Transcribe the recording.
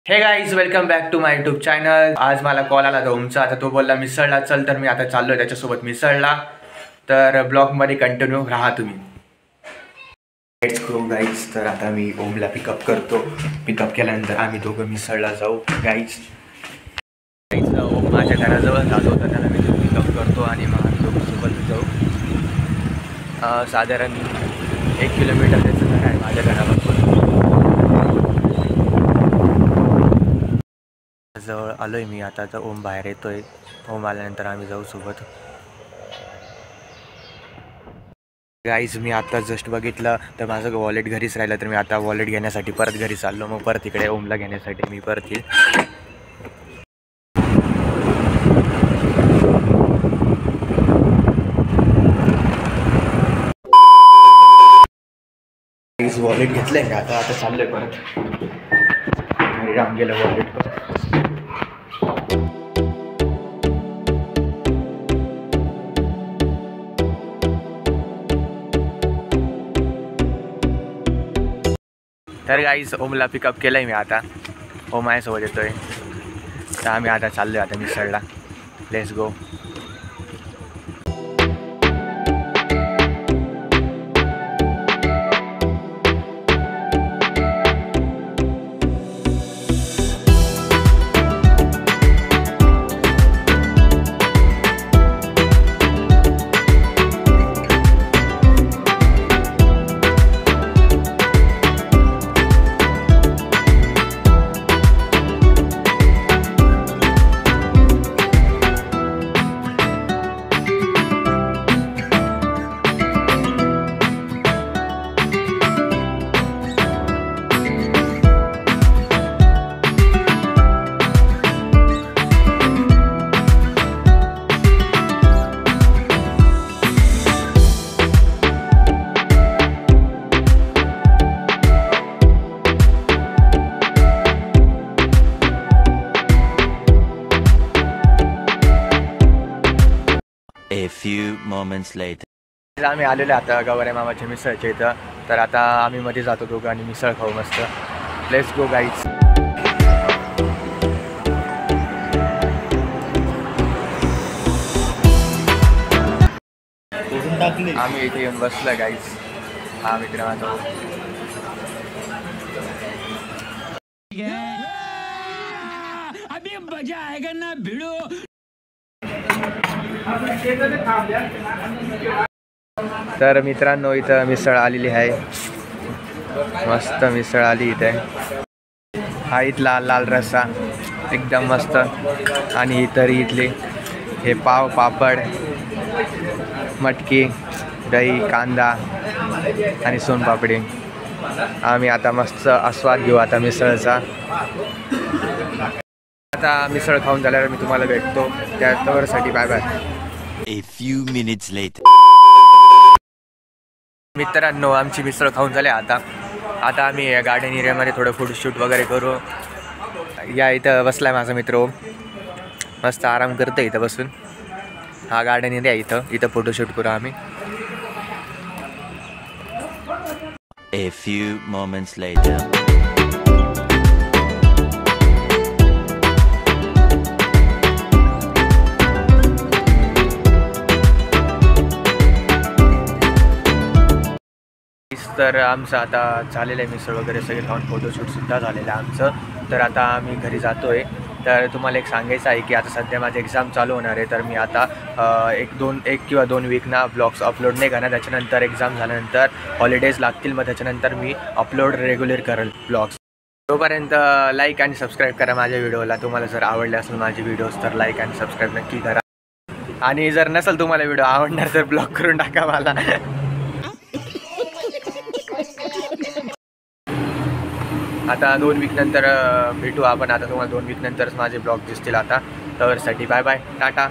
हे guys welcome back to my YouTube channel. आज मला कॉल आला ओमचा, आता तो बोलला मिसळला चल, तर मी आता चाललोय त्याच्यासोबत मिसळला। तर ब्लॉगमध्ये कंटिन्यू राहा तुम्ही। Let's go guys. तर आता मी ओमला पिकअप करतो, पिकअप केल्यानंतर आम्ही दोघं मिसळला जाऊ गाईज। ओम माझ्या घराजवळ जातो, तर त्याला मी पिकअप करतो आणि मग आम्ही दोघं सोबत जाऊ। साधारण 1 किलोमीटर त्याचं घर आहे माझ्या घरापासून। जवळ आलोय मी आता, तर ओम बाहेर येतोय। ओम आल्यानंतर आम्ही जाऊ सोबत। गाईज मी आता जस्ट बघितलं तर माझं वॉलेट घरीच राहिलं, तर मी आता वॉलेट घेण्यासाठी परत घरी चाललो। मग परत इकडे ओमला घेण्यासाठी मी परत येईल। वॉलेट घेतलंय का आता चाललोय परत घरी, राहून गेलं वॉलेट परत। तर गाईज ओमला पिकअप केलंय मी आता, ओम माझ्यासोबत येतोय। तर आम्ही आता चाललोय आता मिसळला। Let's go. A few moments later. आम्ही आलेलो आता गवारे मामाच्या मिसळच्या इथं, तर आता आम्ही मध्ये जातो दोघं आणि मिसळ खाऊ मस्त। Let's go guys. आम्ही इथे येऊन बसलो गाईज। हा मित्र माझा अभी मजा आएगा ना भिड़ो। तर मित्रांनो इथं मिसळ आलेली आहे, मस्त मिसळ आली इथे। हा इथला लाल रस्सा एकदम मस्त, आणि तरी इथले हे पाव, पापड, मटकी, दही, कांदा आणि सोनपापडी। आम्ही आता मस्त आस्वाद घेऊ आता मिसळचा। आता मिसळ खाऊन झाल्यावर मी तुम्हाला भेटतो, त्यासाठी bye bye. A few minutes later. मित्रांनो आमची मिसळ खाऊन झाले आता आम्ही गार्डन एरियामध्ये थोडं फोटोशूट वगैरे करू। या इथं बसलाय माझा मित्र ओम, मस्त आराम करतो इथं बसून। हा गार्डन एरिया इथं फोटोशूट करू आम्ही। A few moments later. तर आमचं आता झालेलं आहे मिसळ वगैरे सगळे खाऊन, फोटोशूटसुद्धा झालेलं आहे आमचं। तर आता आम्ही घरी जातो आहे। तर तुम्हाला एक सांगायचं आहे की आता सध्या माझे एक्झाम चालू होणार आहे, तर मी आता एक किंवा 2 वीकना ब्लॉग्स अपलोड नाही करणार। त्याच्यानंतर एक्झाम झाल्यानंतर हॉलिडेज लागतील, मग त्याच्यानंतर मी अपलोड रेग्युलर करेल ब्लॉग्स। तोपर्यंत लाईक आणि सबस्क्राईब करा माझ्या व्हिडिओला। तुम्हाला जर आवडले असेल माझे व्हिडिओज तर लाईक आणि सबस्क्राईब नक्की करा, आणि जर नसेल तुम्हाला व्हिडिओ आवडणार तर ब्लॉक करून टाका मला। आता 2 वीक नंतर भेटू आपण। आता तुम्हाला 2 वीक नंतरच माझे ब्लॉग दिसतील आता। त्यासाठी बाय बाय, टाटा।